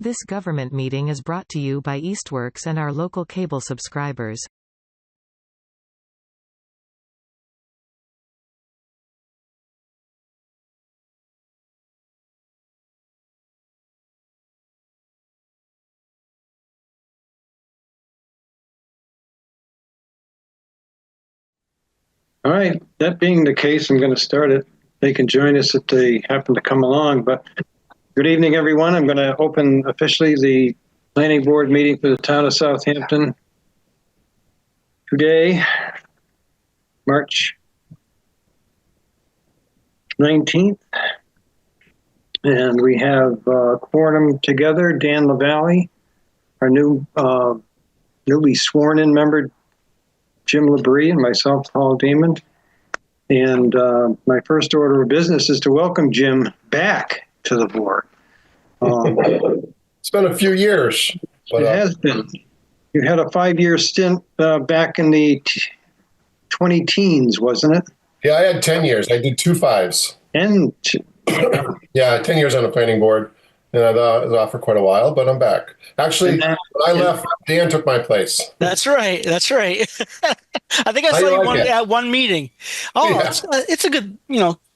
This government meeting is brought to you by Eastworks and our local cable subscribers. All right, that being the case, I'm going to start it. They can join us if they happen to come along. But good evening, everyone. I'm going to open officially the planning board meeting for the town of Southampton today, March 19th. And we have quorum together, Dan LaValle, our newly sworn in member, Jim LaBrie, and myself, Paul Damon. And my first order of business is to welcome Jim back to the board. It's been a few years. But, it has been. You had a 5-year stint back in the 20 teens, wasn't it? Yeah, I had 10 years. I did 2 5s. Yeah, 10 years on the planning board. And I was off for quite a while, but I'm back. Actually, when I left, Dan took my place. That's right. That's right. I think I saw you at one meeting. Oh, yeah. It's a good,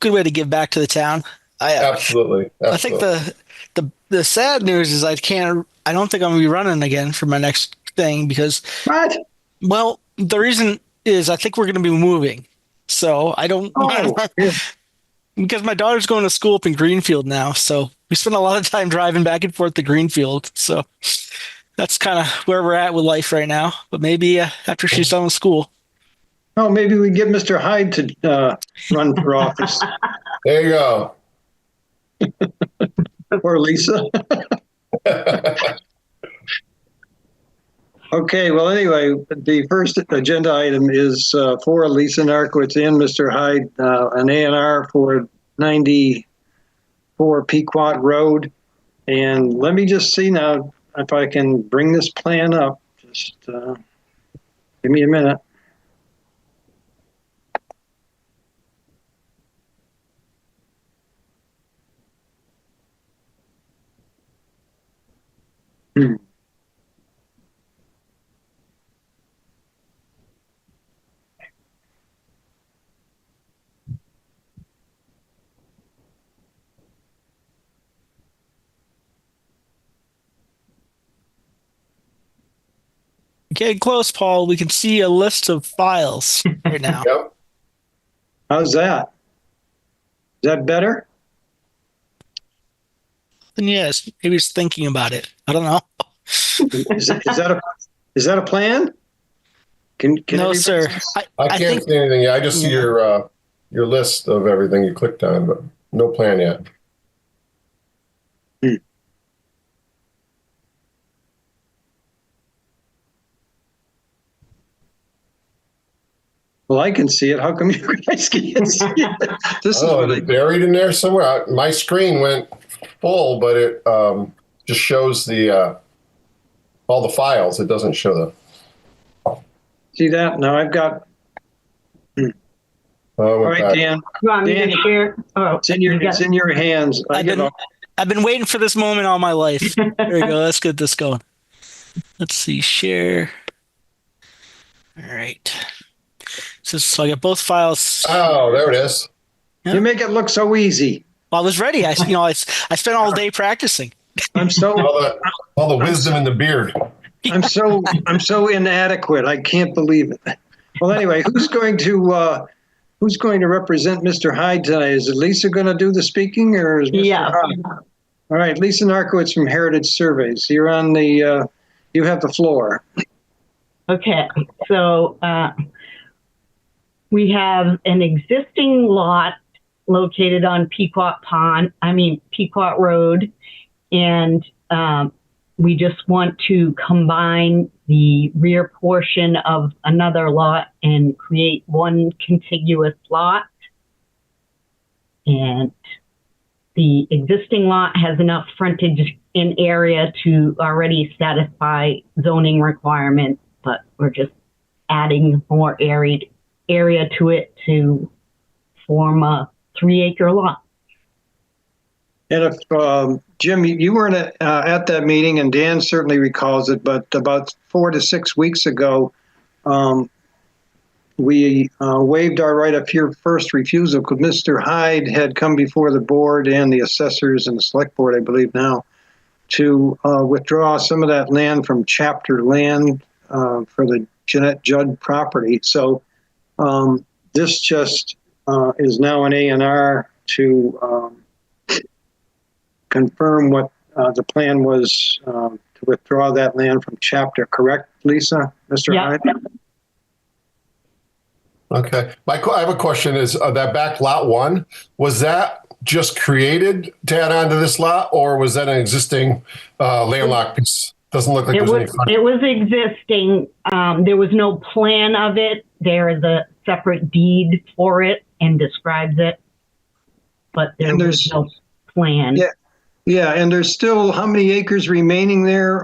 good way to give back to the town. Absolutely. I think the sad news is I don't think I'm going to be running again for my next thing because. What? Well, the reason is I think we're going to be moving. So I don't. Yeah. Because my daughter's going to school up in Greenfield now, so we spend a lot of time driving back and forth to Greenfield. So that's kind of where we're at with life right now. But maybe after she's done with school. Oh, maybe we get Mr. Hyde to run for office. There you go. Or Lisa. Okay, well, anyway, the first agenda item is for Lisa Narkowitz and Mr. Hyde, an A&R for 94 Pequot Road. And let me just see now if I can bring this plan up. Just give me a minute. Getting close, Paul. We can see a list of files right now. Yep. How's that? Is that better? And yes, maybe he's thinking about it. I don't know. Is that a plan? Can no, sir. I can't see anything yet. I just see your list of everything you clicked on, but no plan yet. Well, I can see it. How come you guys can't see it? This is buried in there somewhere. My screen went full, but it just shows the all the files. It doesn't show the. See that? Now I've got. All right, Dan. You want me to share? Oh, it's in your hands. I've been waiting for this moment all my life. There we go. Let's get this going. Let's see. Share. All right. So I got both files. Oh, there it is. Yeah. You make it look so easy. Well, I was ready. I spent all day practicing. I'm so all the wisdom in the beard. I'm so inadequate. I can't believe it. Well, anyway, who's going to represent Mr. Hyde tonight? Is it Lisa going to do the speaking, or is Mr. Hyde? All right, Lisa Narkowitz from Heritage Surveys. You're on the. You have the floor. Okay, so. We have an existing lot located on Pequot Road, and we just want to combine the rear portion of another lot and create one contiguous lot. And the existing lot has enough frontage in area to already satisfy zoning requirements, but we're just adding more area to it to form a 3-acre lot. And if, Jim, you weren't at that meeting, and Dan certainly recalls it, but about 4 to 6 weeks ago, we waived our right of first refusal because Mr. Hyde had come before the board and the assessors and the select board, I believe now, to withdraw some of that land from chapter land for the Jeanette Judd property. So this just is now an A&R to confirm what the plan was to withdraw that land from chapter. Correct, Lisa? Mr. Hyde? Okay. I have a question. Is that back lot 1, was that just created to add on to this lot, or was that an existing landlocked piece? Doesn't look like it was existing. There was no plan of it. There is a separate deed for it and describes it, but there's no plan. Yeah. Yeah, and there's still how many acres remaining there,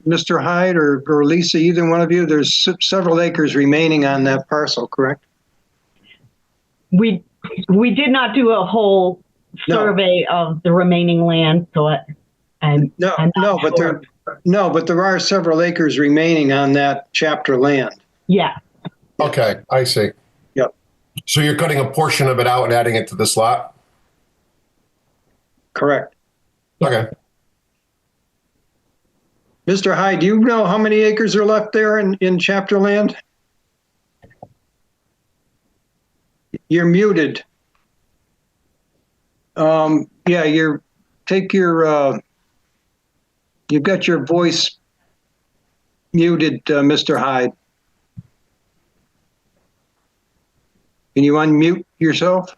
Mr. Hyde or Lisa, either one of you? There's several acres remaining on that parcel, correct? We did not do a whole survey of the remaining land, so I'm not sure. But there are several acres remaining on that chapter land. Yeah. Okay, I see. Yep. So you're cutting a portion of it out and adding it to this lot? Correct. Okay. Mr. Hyde, do you know how many acres are left there in chapter land? You're muted. Yeah, you've got your voice muted, Mr. Hyde. Can you unmute yourself?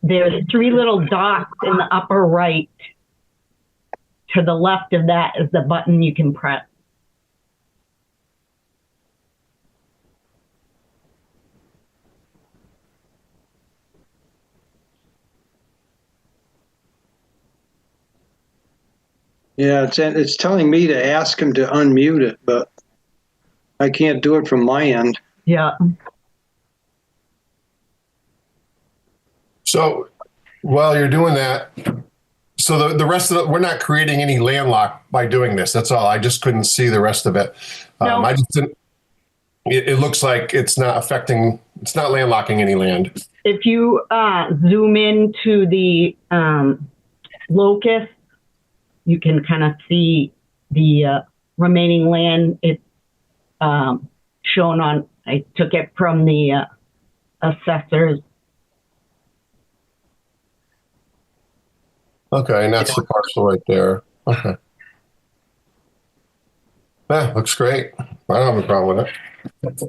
There's 3 little dots in the upper right. To the left of that is the button you can press. Yeah, it's telling me to ask him to unmute it, but I can't do it from my end. Yeah. So while you're doing that, so the rest of it, we're not creating any landlocked by doing this. That's all. I just couldn't see the rest of it. No. I just didn't. It looks like it's not landlocking any land. If you zoom into the locus, you can kind of see the remaining land. It's shown on, I took it from the assessors. Okay, and that's the parcel right there. Okay. Yeah, looks great. I don't have a problem with it.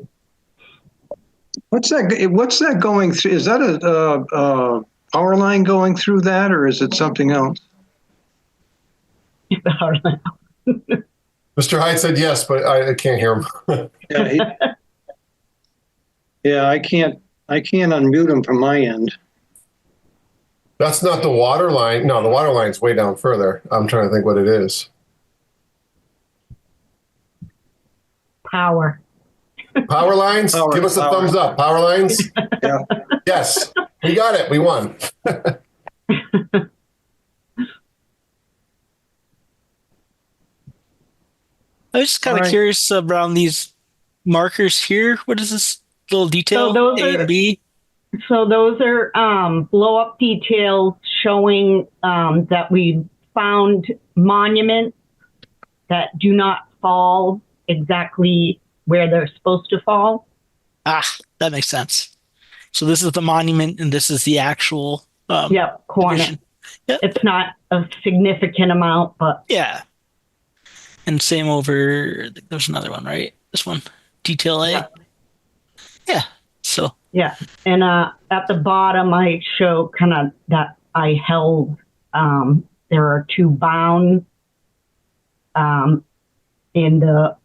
What's that going through? Is that a power line going through that, or is it something else? Mr. Hyde said yes, but I can't hear him. Yeah, I can't unmute him from my end. That's not the water line. No, the water line's way down further. I'm trying to think what it is. Power. Power lines? Give us a thumbs up. Power lines? Yeah. Yes. We got it. We won. I was just kind of curious around these markers here. What is this little detail? So A and B? So those are blow-up details showing that we found monuments that do not fall exactly where they're supposed to fall. Ah, that makes sense. So this is the monument and this is the actual corner. Division. Yep. It's not a significant amount, but yeah. And same over, there's another one, right? This one, detail A. Yeah. So. Yeah. And at the bottom, I show kind of that I held, there are 2 bounds in the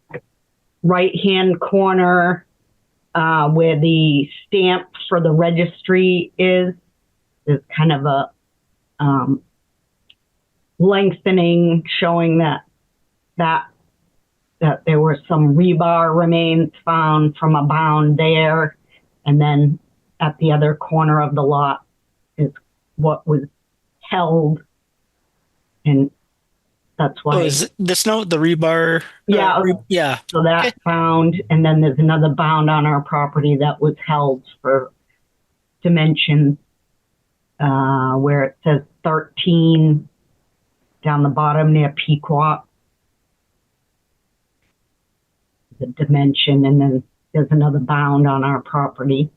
right-hand corner where the stamp for the registry is kind of a lengthening, showing that there were some rebar remains found from a bound there. And then at the other corner of the lot is what was held, and that's why. Oh, is this note the rebar? Yeah. Yeah. So that's okay. bound, and then there's another bound on our property that was held for dimensions, where it says 13 down the bottom near Pequot. The dimension, and then there's another bound on our property.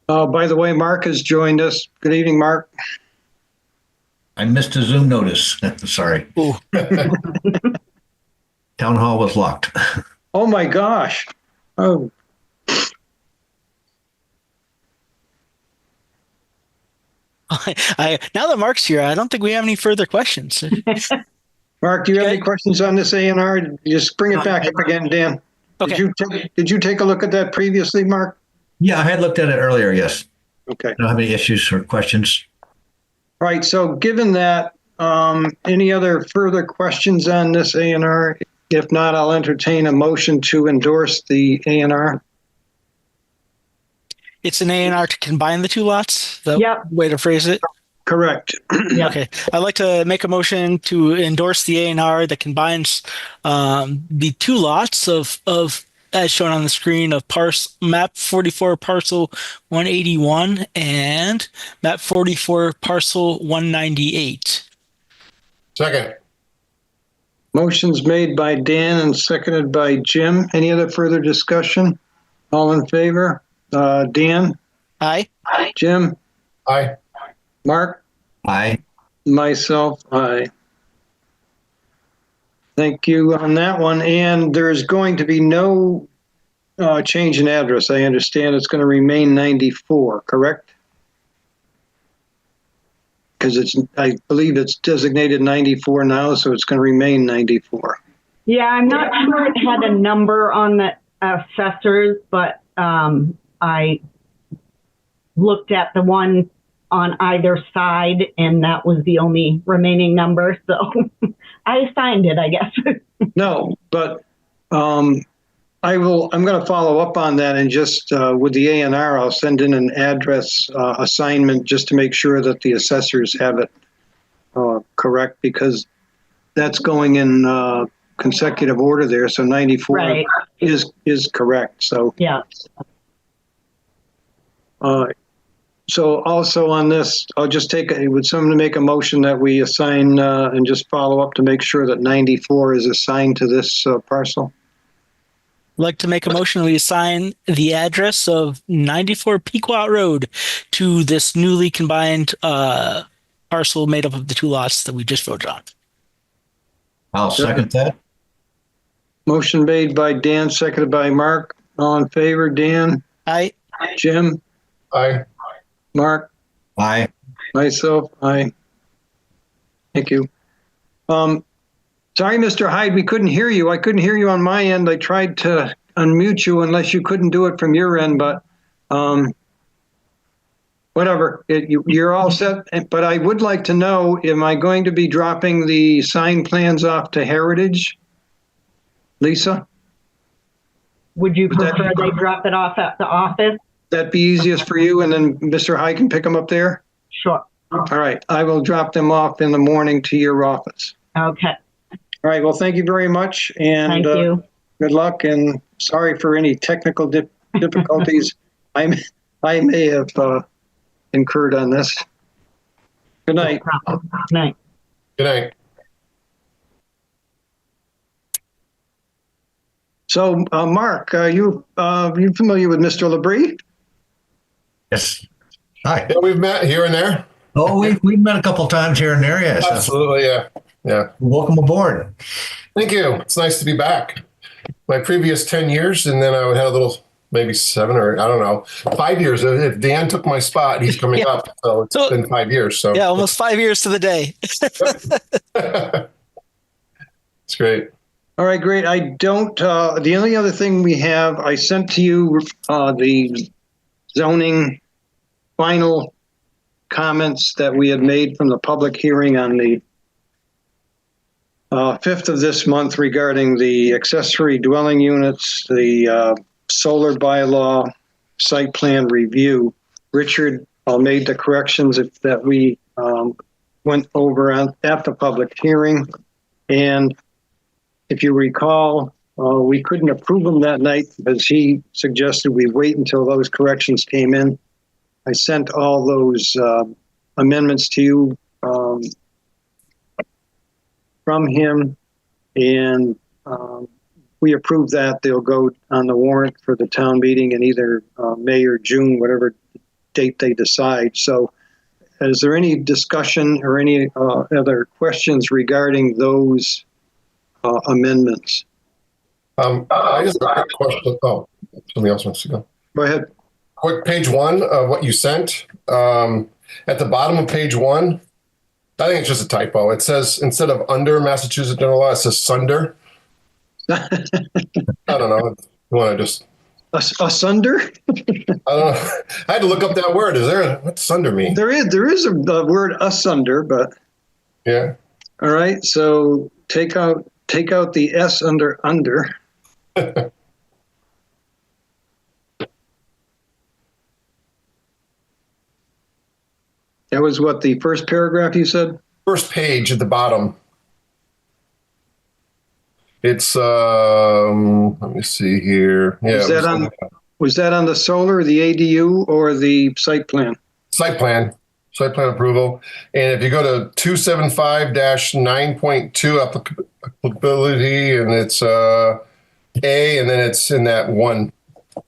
By the way, Mark has joined us. Good evening, Mark. I missed a Zoom notice. Sorry. Town hall was locked. Oh my gosh. Oh. Now that Mark's here, I don't think we have any further questions. Mark, do you have any questions on this A&R? Just bring it back up again, Dan. Okay. Did you take a look at that previously, Mark? Yeah, I had looked at it earlier, yes. Okay. I don't have any issues or questions. Right. So given that, any other further questions on this A&R? If not, I'll entertain a motion to endorse the A&R. It's an A&R to combine the two lots? Yep. Way to phrase it? Correct. Yep. Okay. I'd like to make a motion to endorse the A&R that combines the two lots of as shown on the screen of map 44 parcel 181 and map 44 parcel 198. Second. Motion's made by Dan and seconded by Jim. Any other further discussion? All in favor? Dan? Aye. Jim? Aye. Mark? Aye. Myself, aye. Thank you on that one. And there's going to be no change in address. I understand it's going to remain 94, correct? Because I believe it's designated 94 now, so it's going to remain 94. Yeah, I'm not sure it had a number on the assessors, but I looked at the one on either side, and that was the only remaining number. So I assigned it, I guess. No, but I'm going to follow up on that, and just with the A&R, I'll send in an address assignment just to make sure that the assessors have it correct, because that's going in consecutive order there. So 94 right. is correct. So yeah. So also on this, I'll just would someone to make a motion that we assign and just follow up to make sure that 94 is assigned to this parcel? I'd like to make a motion we assign the address of 94 Pequot Road to this newly combined parcel made up of the two lots that we just voted on. I'll second that. Motion made by Dan, seconded by Mark. All in favor, Dan? Aye. Jim? Aye. Mark? Aye. Myself, aye. Thank you. Sorry, Mr. Hyde, we couldn't hear you. I couldn't hear you on my end. I tried to unmute you unless you couldn't do it from your end, but whatever. You're all set. But I would like to know, am I going to be dropping the sign plans off to Heritage? Lisa? Would you prefer they drop it off at the office? That'd be easiest for you, and then Mr. Hyde can pick them up there? Sure. All right. I will drop them off in the morning to your office. Okay. All right. Well, thank you very much. And thank you. Good luck. And sorry for any technical difficulties I may have incurred on this. Good night. No problem. Good night. Good night. So, Mark, you familiar with Mr. Labrie? Yes. Hi. Yeah, we've met here and there. Oh, we've met a couple times here and there, yes. Absolutely, yeah. Yeah. Welcome aboard. Thank you. It's nice to be back. My previous 10 years, and then I had a little, maybe 7 or, I don't know, 5 years. If Dan took my spot, he's coming up. So it's been 5 years. So yeah, almost 5 years to the day. It's great. All right, great. I don't, the only other thing we have, I sent to you the zoning final comments that we had made from the public hearing on the 5th of this month regarding the accessory dwelling units, the solar bylaw, site plan review. Richard made the corrections that we went over at the public hearing. And if you recall, we couldn't approve them that night because he suggested we wait until those corrections came in. I sent all those amendments to you from him, and we approved that. They'll go on the warrant for the town meeting in either May or June, whatever date they decide. So is there any discussion or any other questions regarding those amendments? I just have a quick question. Oh, somebody else wants to go. Go ahead. Quick, page 1 of what you sent. At the bottom of page 1, I think it's just a typo. It says, instead of under Massachusetts general law, it says sunder. I don't know. You want to just... Asunder? I don't know. I had to look up that word. What's sunder mean? There is a word asunder, but... Yeah. All right, so take out the S under. That was what, the first paragraph you said? First page at the bottom. It's let me see here. Yeah. Was that on the solar, the ADU, or the site plan? Site plan approval. And if you go to 275-9.2 applicability, and it's A, and then it's in that one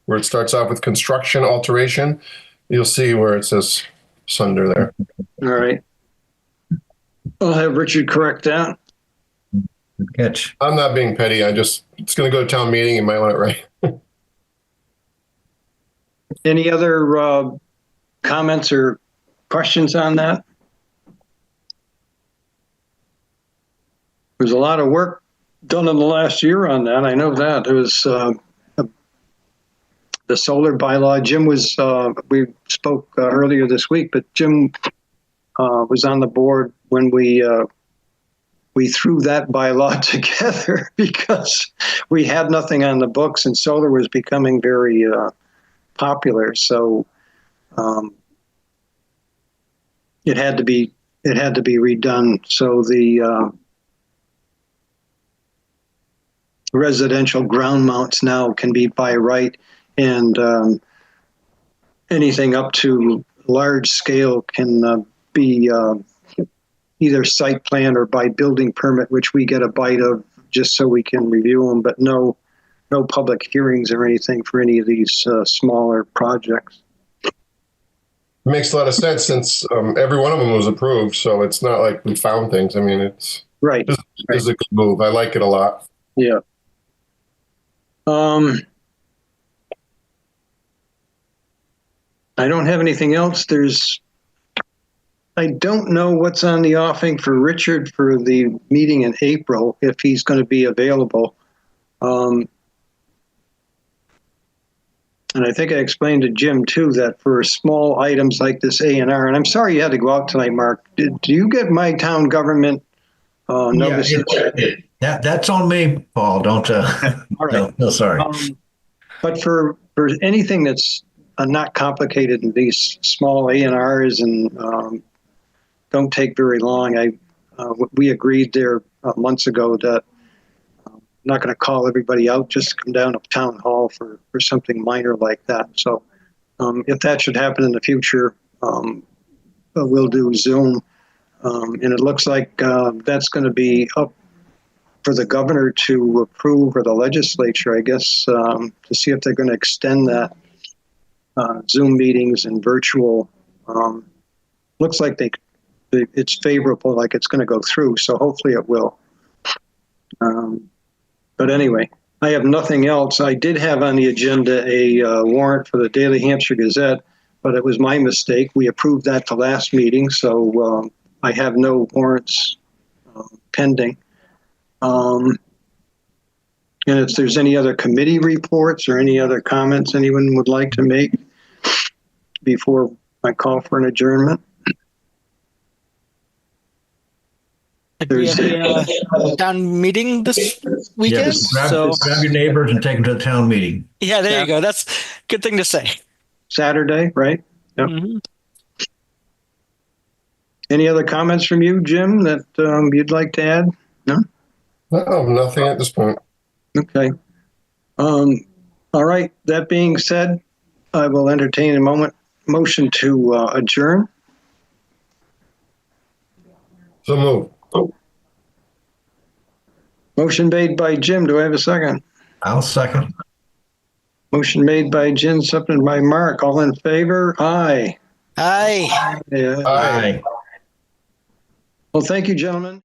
where it starts off with construction alteration, you'll see where it says sunder there. All right. I'll have Richard correct that. Good catch. I'm not being petty. It's going to go to town meeting. You might want it right. Any other comments or questions on that? There's a lot of work done in the last year on that. I know that. It was the solar bylaw. Jim was, we spoke earlier this week, but Jim was on the board when we threw that bylaw together because we had nothing on the books and solar was becoming very popular. So it had to be redone. So the residential ground mounts now can be by right, and anything up to large scale can be either site plan or by building permit, which we get a bite of just so we can review them, but no public hearings or anything for any of these smaller projects. It makes a lot of sense since every one of them was approved, so it's not like we found things. I mean, it's right. This is a good move. I like it a lot. Yeah. I don't have anything else. I don't know what's on the offing for Richard for the meeting in April, if he's going to be available. And I think I explained to Jim too that for small items like this A&R, and I'm sorry you had to go out tonight, Mark. Do you get my town government notices? Yeah, that's on me, Paul. Don't. All right. No, sorry. But for anything that's not complicated in these small A&Rs and don't take very long, we agreed there months ago that I'm not going to call everybody out, just come down to town hall for something minor like that. So if that should happen in the future, we'll do Zoom. And it looks like that's going to be up for the governor to approve, or the legislature, I guess, to see if they're going to extend that Zoom meetings and virtual. Looks like it's favorable, like it's going to go through. So hopefully it will. But anyway, I have nothing else. I did have on the agenda a warrant for the Daily Hampshire Gazette, but it was my mistake. We approved that the last meeting, so I have no warrants pending. And if there's any other committee reports or any other comments anyone would like to make before I call for an adjournment. We have a town meeting this weekend. Yes, grab your neighbors and take them to the town meeting. Yeah, there you go. That's a good thing to say. Saturday, right? Yep. Mhm. Any other comments from you, Jim, that you'd like to add? No? No, nothing at this point. Okay. All right. That being said, I will entertain a motion to adjourn. So move. Motion made by Jim. Do I have a second? I'll second. Motion made by Jim, seconded by Mark. All in favor? Aye. Aye. Yeah. Aye. Aye. Well, thank you, gentlemen.